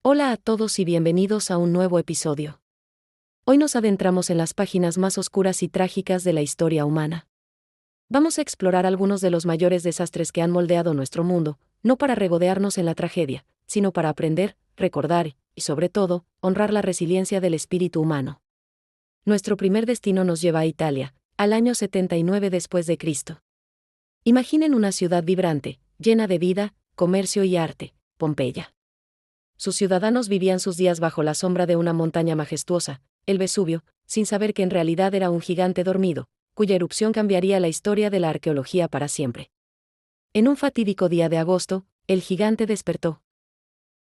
Hola a todos y bienvenidos a un nuevo episodio. Hoy nos adentramos en las páginas más oscuras y trágicas de la historia humana. Vamos a explorar algunos de los mayores desastres que han moldeado nuestro mundo, no para regodearnos en la tragedia, sino para aprender, recordar y, sobre todo, honrar la resiliencia del espíritu humano. Nuestro primer destino nos lleva a Italia, al año 79 después de Cristo. Imaginen una ciudad vibrante, llena de vida, comercio y arte, Pompeya. Sus ciudadanos vivían sus días bajo la sombra de una montaña majestuosa, el Vesubio, sin saber que en realidad era un gigante dormido, cuya erupción cambiaría la historia de la arqueología para siempre. En un fatídico día de agosto, el gigante despertó.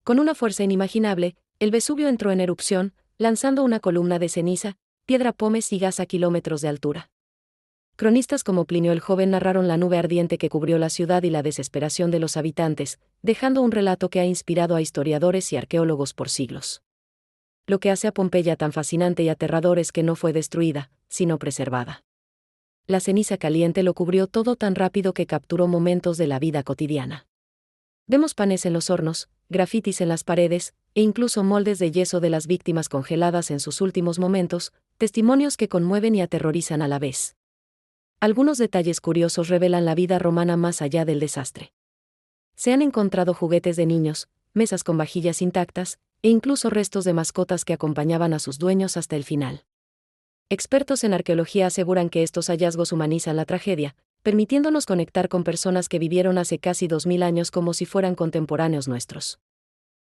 Con una fuerza inimaginable, el Vesubio entró en erupción, lanzando una columna de ceniza, piedra pómez y gas a kilómetros de altura. Cronistas como Plinio el Joven narraron la nube ardiente que cubrió la ciudad y la desesperación de los habitantes, dejando un relato que ha inspirado a historiadores y arqueólogos por siglos. Lo que hace a Pompeya tan fascinante y aterrador es que no fue destruida, sino preservada. La ceniza caliente lo cubrió todo tan rápido que capturó momentos de la vida cotidiana. Vemos panes en los hornos, grafitis en las paredes, e incluso moldes de yeso de las víctimas congeladas en sus últimos momentos, testimonios que conmueven y aterrorizan a la vez. Algunos detalles curiosos revelan la vida romana más allá del desastre. Se han encontrado juguetes de niños, mesas con vajillas intactas, e incluso restos de mascotas que acompañaban a sus dueños hasta el final. Expertos en arqueología aseguran que estos hallazgos humanizan la tragedia, permitiéndonos conectar con personas que vivieron hace casi 2000 años como si fueran contemporáneos nuestros.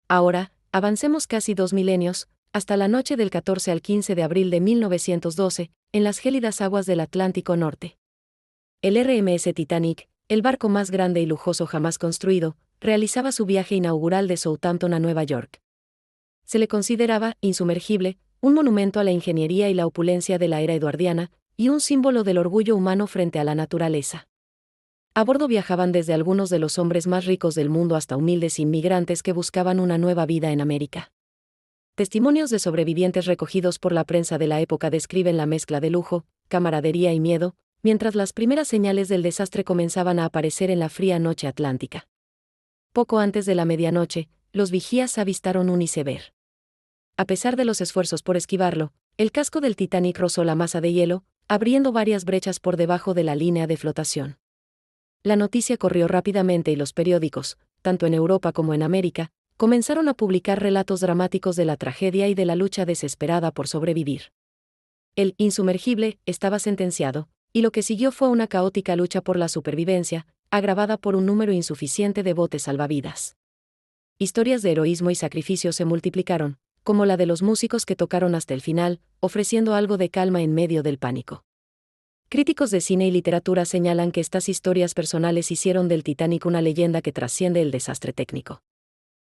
Ahora, avancemos casi 2 milenios, hasta la noche del 14 al 15 de abril de 1912, en las gélidas aguas del Atlántico Norte. El RMS Titanic, el barco más grande y lujoso jamás construido, realizaba su viaje inaugural de Southampton a Nueva York. Se le consideraba insumergible, un monumento a la ingeniería y la opulencia de la era eduardiana, y un símbolo del orgullo humano frente a la naturaleza. A bordo viajaban desde algunos de los hombres más ricos del mundo hasta humildes inmigrantes que buscaban una nueva vida en América. Testimonios de sobrevivientes recogidos por la prensa de la época describen la mezcla de lujo, camaradería y miedo, mientras las primeras señales del desastre comenzaban a aparecer en la fría noche atlántica. Poco antes de la medianoche, los vigías avistaron un iceberg. A pesar de los esfuerzos por esquivarlo, el casco del Titanic rozó la masa de hielo, abriendo varias brechas por debajo de la línea de flotación. La noticia corrió rápidamente y los periódicos, tanto en Europa como en América, comenzaron a publicar relatos dramáticos de la tragedia y de la lucha desesperada por sobrevivir. El insumergible estaba sentenciado, y lo que siguió fue una caótica lucha por la supervivencia, agravada por un número insuficiente de botes salvavidas. Historias de heroísmo y sacrificio se multiplicaron, como la de los músicos que tocaron hasta el final, ofreciendo algo de calma en medio del pánico. Críticos de cine y literatura señalan que estas historias personales hicieron del Titanic una leyenda que trasciende el desastre técnico.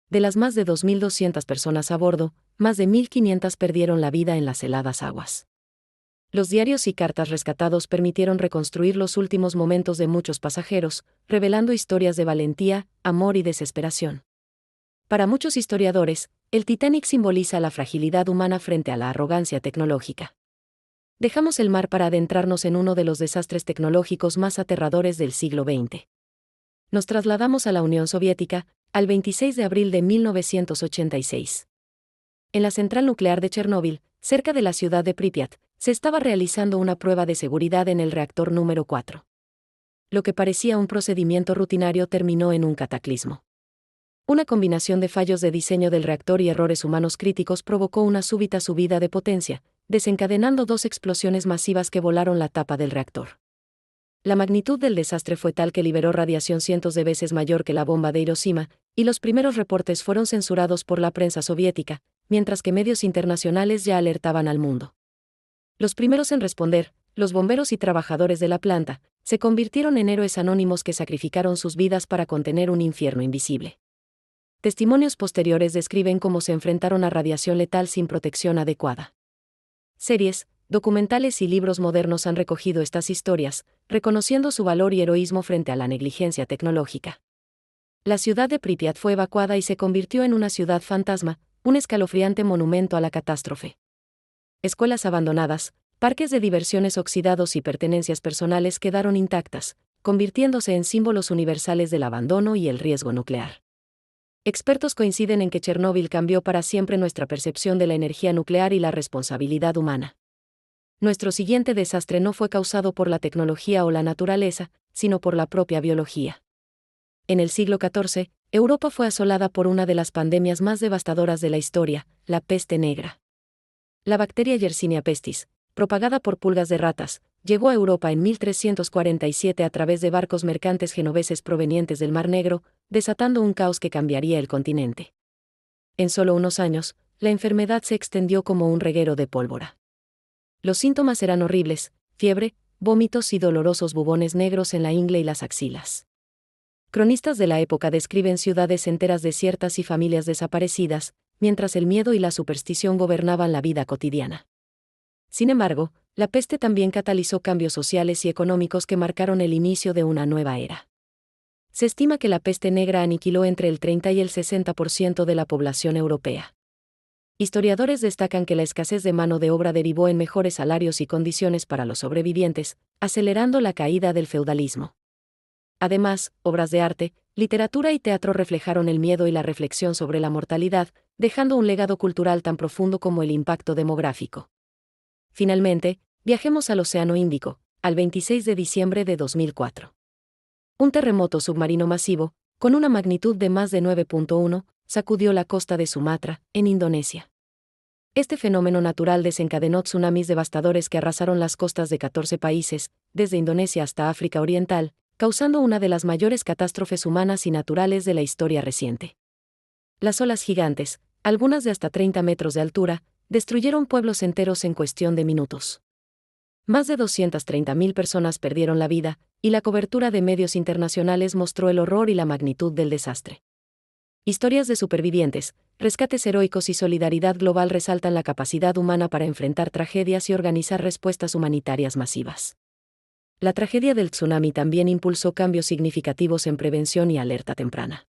De las más de 2.200 personas a bordo, más de 1.500 perdieron la vida en las heladas aguas. Los diarios y cartas rescatados permitieron reconstruir los últimos momentos de muchos pasajeros, revelando historias de valentía, amor y desesperación. Para muchos historiadores, el Titanic simboliza la fragilidad humana frente a la arrogancia tecnológica. Dejamos el mar para adentrarnos en uno de los desastres tecnológicos más aterradores del siglo XX. Nos trasladamos a la Unión Soviética, al 26 de abril de 1986. En la central nuclear de Chernóbil, cerca de la ciudad de Pripyat, se estaba realizando una prueba de seguridad en el reactor número 4. Lo que parecía un procedimiento rutinario terminó en un cataclismo. Una combinación de fallos de diseño del reactor y errores humanos críticos provocó una súbita subida de potencia, desencadenando 2 explosiones masivas que volaron la tapa del reactor. La magnitud del desastre fue tal que liberó radiación cientos de veces mayor que la bomba de Hiroshima, y los primeros reportes fueron censurados por la prensa soviética, mientras que medios internacionales ya alertaban al mundo. Los primeros en responder, los bomberos y trabajadores de la planta, se convirtieron en héroes anónimos que sacrificaron sus vidas para contener un infierno invisible. Testimonios posteriores describen cómo se enfrentaron a radiación letal sin protección adecuada. Series, documentales y libros modernos han recogido estas historias, reconociendo su valor y heroísmo frente a la negligencia tecnológica. La ciudad de Pripyat fue evacuada y se convirtió en una ciudad fantasma, un escalofriante monumento a la catástrofe. Escuelas abandonadas, parques de diversiones oxidados y pertenencias personales quedaron intactas, convirtiéndose en símbolos universales del abandono y el riesgo nuclear. Expertos coinciden en que Chernóbil cambió para siempre nuestra percepción de la energía nuclear y la responsabilidad humana. Nuestro siguiente desastre no fue causado por la tecnología o la naturaleza, sino por la propia biología. En el siglo XIV, Europa fue asolada por una de las pandemias más devastadoras de la historia, la peste negra. La bacteria Yersinia pestis, propagada por pulgas de ratas, llegó a Europa en 1347 a través de barcos mercantes genoveses provenientes del Mar Negro, desatando un caos que cambiaría el continente. En solo unos años, la enfermedad se extendió como un reguero de pólvora. Los síntomas eran horribles: fiebre, vómitos y dolorosos bubones negros en la ingle y las axilas. Cronistas de la época describen ciudades enteras desiertas y familias desaparecidas, mientras el miedo y la superstición gobernaban la vida cotidiana. Sin embargo, la peste también catalizó cambios sociales y económicos que marcaron el inicio de una nueva era. Se estima que la peste negra aniquiló entre el 30 y el 60% de la población europea. Historiadores destacan que la escasez de mano de obra derivó en mejores salarios y condiciones para los sobrevivientes, acelerando la caída del feudalismo. Además, obras de arte, literatura y teatro reflejaron el miedo y la reflexión sobre la mortalidad, dejando un legado cultural tan profundo como el impacto demográfico. Finalmente, viajemos al Océano Índico, al 26 de diciembre de 2004. Un terremoto submarino masivo, con una magnitud de más de 9.1, sacudió la costa de Sumatra, en Indonesia. Este fenómeno natural desencadenó tsunamis devastadores que arrasaron las costas de 14 países, desde Indonesia hasta África Oriental, causando una de las mayores catástrofes humanas y naturales de la historia reciente. Las olas gigantes, algunas de hasta 30 metros de altura, destruyeron pueblos enteros en cuestión de minutos. Más de 230.000 personas perdieron la vida, y la cobertura de medios internacionales mostró el horror y la magnitud del desastre. Historias de supervivientes, rescates heroicos y solidaridad global resaltan la capacidad humana para enfrentar tragedias y organizar respuestas humanitarias masivas. La tragedia del tsunami también impulsó cambios significativos en prevención y alerta temprana.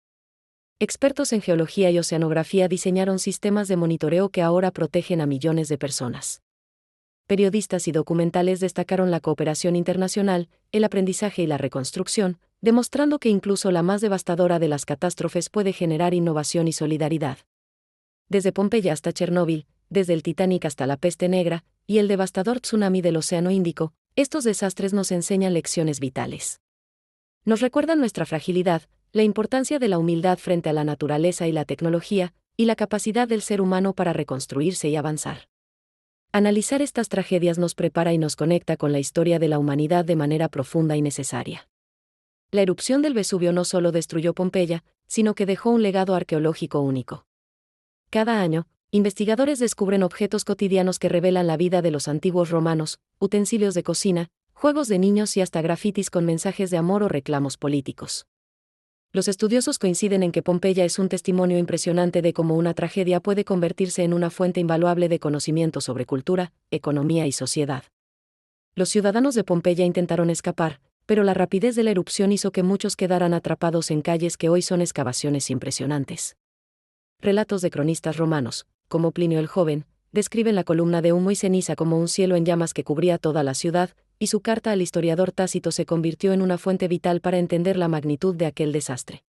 Expertos en geología y oceanografía diseñaron sistemas de monitoreo que ahora protegen a millones de personas. Periodistas y documentales destacaron la cooperación internacional, el aprendizaje y la reconstrucción, demostrando que incluso la más devastadora de las catástrofes puede generar innovación y solidaridad. Desde Pompeya hasta Chernóbil, desde el Titanic hasta la peste negra, y el devastador tsunami del Océano Índico, estos desastres nos enseñan lecciones vitales. Nos recuerdan nuestra fragilidad, la importancia de la humildad frente a la naturaleza y la tecnología, y la capacidad del ser humano para reconstruirse y avanzar. Analizar estas tragedias nos prepara y nos conecta con la historia de la humanidad de manera profunda y necesaria. La erupción del Vesubio no solo destruyó Pompeya, sino que dejó un legado arqueológico único. Cada año, investigadores descubren objetos cotidianos que revelan la vida de los antiguos romanos, utensilios de cocina, juegos de niños y hasta grafitis con mensajes de amor o reclamos políticos. Los estudiosos coinciden en que Pompeya es un testimonio impresionante de cómo una tragedia puede convertirse en una fuente invaluable de conocimiento sobre cultura, economía y sociedad. Los ciudadanos de Pompeya intentaron escapar, pero la rapidez de la erupción hizo que muchos quedaran atrapados en calles que hoy son excavaciones impresionantes. Relatos de cronistas romanos, como Plinio el Joven, describen la columna de humo y ceniza como un cielo en llamas que cubría toda la ciudad, y su carta al historiador Tácito se convirtió en una fuente vital para entender la magnitud de aquel desastre.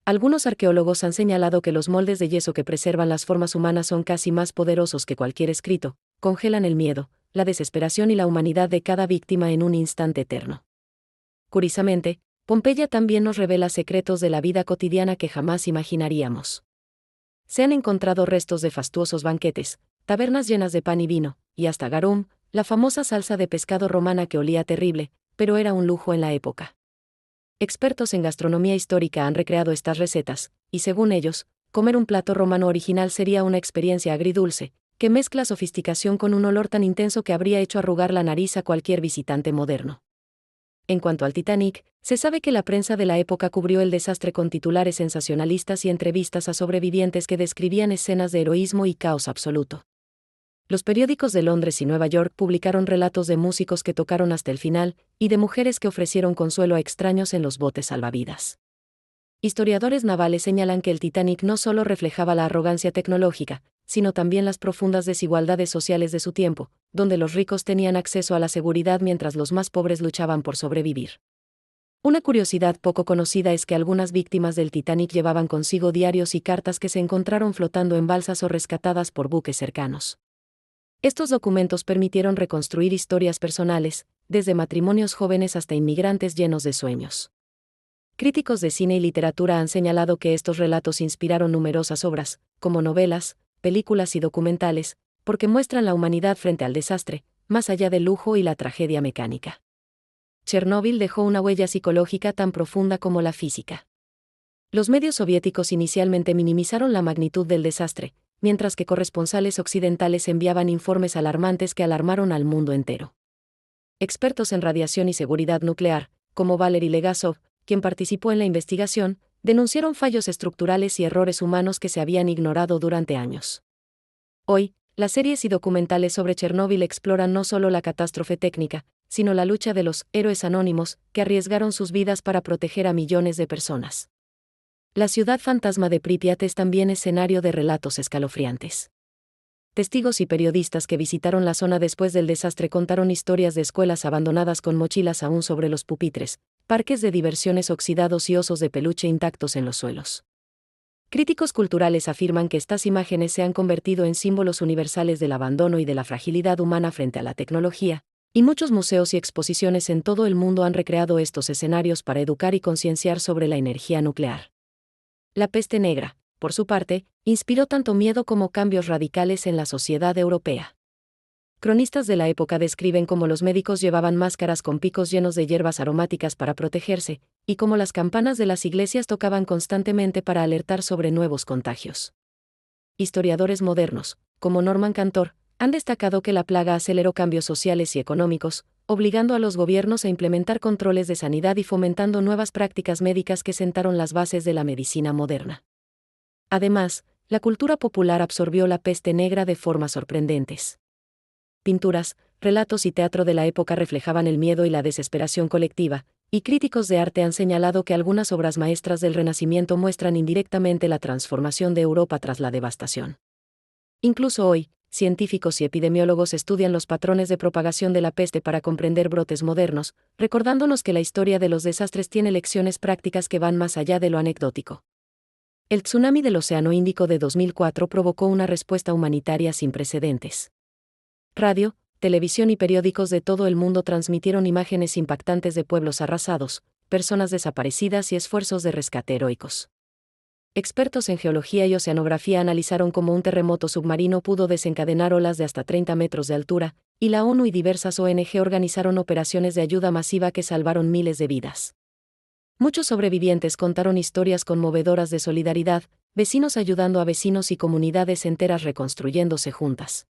Algunos arqueólogos han señalado que los moldes de yeso que preservan las formas humanas son casi más poderosos que cualquier escrito, congelan el miedo, la desesperación y la humanidad de cada víctima en un instante eterno. Curiosamente, Pompeya también nos revela secretos de la vida cotidiana que jamás imaginaríamos. Se han encontrado restos de fastuosos banquetes, tabernas llenas de pan y vino, y hasta garum, la famosa salsa de pescado romana que olía terrible, pero era un lujo en la época. Expertos en gastronomía histórica han recreado estas recetas, y según ellos, comer un plato romano original sería una experiencia agridulce, que mezcla sofisticación con un olor tan intenso que habría hecho arrugar la nariz a cualquier visitante moderno. En cuanto al Titanic, se sabe que la prensa de la época cubrió el desastre con titulares sensacionalistas y entrevistas a sobrevivientes que describían escenas de heroísmo y caos absoluto. Los periódicos de Londres y Nueva York publicaron relatos de músicos que tocaron hasta el final, y de mujeres que ofrecieron consuelo a extraños en los botes salvavidas. Historiadores navales señalan que el Titanic no solo reflejaba la arrogancia tecnológica, sino también las profundas desigualdades sociales de su tiempo, donde los ricos tenían acceso a la seguridad mientras los más pobres luchaban por sobrevivir. Una curiosidad poco conocida es que algunas víctimas del Titanic llevaban consigo diarios y cartas que se encontraron flotando en balsas o rescatadas por buques cercanos. Estos documentos permitieron reconstruir historias personales, desde matrimonios jóvenes hasta inmigrantes llenos de sueños. Críticos de cine y literatura han señalado que estos relatos inspiraron numerosas obras, como novelas, películas y documentales, porque muestran la humanidad frente al desastre, más allá del lujo y la tragedia mecánica. Chernóbil dejó una huella psicológica tan profunda como la física. Los medios soviéticos inicialmente minimizaron la magnitud del desastre, mientras que corresponsales occidentales enviaban informes alarmantes que alarmaron al mundo entero. Expertos en radiación y seguridad nuclear, como Valery Legasov, quien participó en la investigación, denunciaron fallos estructurales y errores humanos que se habían ignorado durante años. Hoy, las series y documentales sobre Chernóbil exploran no solo la catástrofe técnica, sino la lucha de los héroes anónimos, que arriesgaron sus vidas para proteger a millones de personas. La ciudad fantasma de Pripyat es también escenario de relatos escalofriantes. Testigos y periodistas que visitaron la zona después del desastre contaron historias de escuelas abandonadas con mochilas aún sobre los pupitres, parques de diversiones oxidados y osos de peluche intactos en los suelos. Críticos culturales afirman que estas imágenes se han convertido en símbolos universales del abandono y de la fragilidad humana frente a la tecnología, y muchos museos y exposiciones en todo el mundo han recreado estos escenarios para educar y concienciar sobre la energía nuclear. La peste negra, por su parte, inspiró tanto miedo como cambios radicales en la sociedad europea. Cronistas de la época describen cómo los médicos llevaban máscaras con picos llenos de hierbas aromáticas para protegerse, y cómo las campanas de las iglesias tocaban constantemente para alertar sobre nuevos contagios. Historiadores modernos, como Norman Cantor, han destacado que la plaga aceleró cambios sociales y económicos, obligando a los gobiernos a implementar controles de sanidad y fomentando nuevas prácticas médicas que sentaron las bases de la medicina moderna. Además, la cultura popular absorbió la peste negra de formas sorprendentes. Pinturas, relatos y teatro de la época reflejaban el miedo y la desesperación colectiva, y críticos de arte han señalado que algunas obras maestras del Renacimiento muestran indirectamente la transformación de Europa tras la devastación. Incluso hoy, científicos y epidemiólogos estudian los patrones de propagación de la peste para comprender brotes modernos, recordándonos que la historia de los desastres tiene lecciones prácticas que van más allá de lo anecdótico. El tsunami del Océano Índico de 2004 provocó una respuesta humanitaria sin precedentes. Radio, televisión y periódicos de todo el mundo transmitieron imágenes impactantes de pueblos arrasados, personas desaparecidas y esfuerzos de rescate heroicos. Expertos en geología y oceanografía analizaron cómo un terremoto submarino pudo desencadenar olas de hasta 30 metros de altura, y la ONU y diversas ONG organizaron operaciones de ayuda masiva que salvaron miles de vidas. Muchos sobrevivientes contaron historias conmovedoras de solidaridad, vecinos ayudando a vecinos y comunidades enteras reconstruyéndose juntas.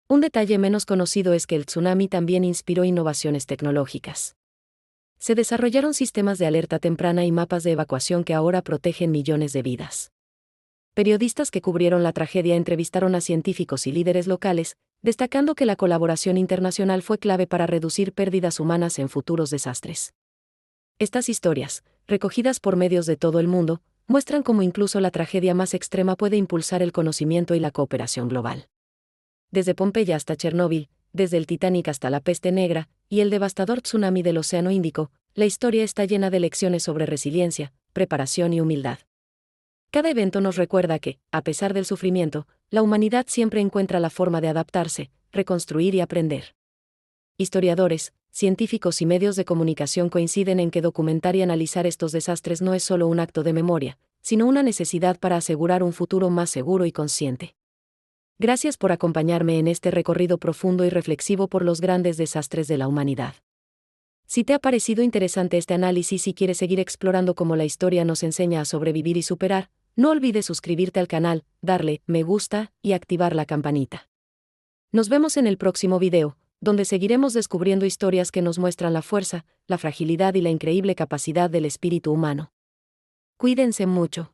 Un detalle menos conocido es que el tsunami también inspiró innovaciones tecnológicas. Se desarrollaron sistemas de alerta temprana y mapas de evacuación que ahora protegen millones de vidas. Periodistas que cubrieron la tragedia entrevistaron a científicos y líderes locales, destacando que la colaboración internacional fue clave para reducir pérdidas humanas en futuros desastres. Estas historias, recogidas por medios de todo el mundo, muestran cómo incluso la tragedia más extrema puede impulsar el conocimiento y la cooperación global. Desde Pompeya hasta Chernóbil, desde el Titanic hasta la peste negra, y el devastador tsunami del Océano Índico, la historia está llena de lecciones sobre resiliencia, preparación y humildad. Cada evento nos recuerda que, a pesar del sufrimiento, la humanidad siempre encuentra la forma de adaptarse, reconstruir y aprender. Historiadores, científicos y medios de comunicación coinciden en que documentar y analizar estos desastres no es solo un acto de memoria, sino una necesidad para asegurar un futuro más seguro y consciente. Gracias por acompañarme en este recorrido profundo y reflexivo por los grandes desastres de la humanidad. Si te ha parecido interesante este análisis y quieres seguir explorando cómo la historia nos enseña a sobrevivir y superar, no olvides suscribirte al canal, darle me gusta y activar la campanita. Nos vemos en el próximo video, donde seguiremos descubriendo historias que nos muestran la fuerza, la fragilidad y la increíble capacidad del espíritu humano. Cuídense mucho.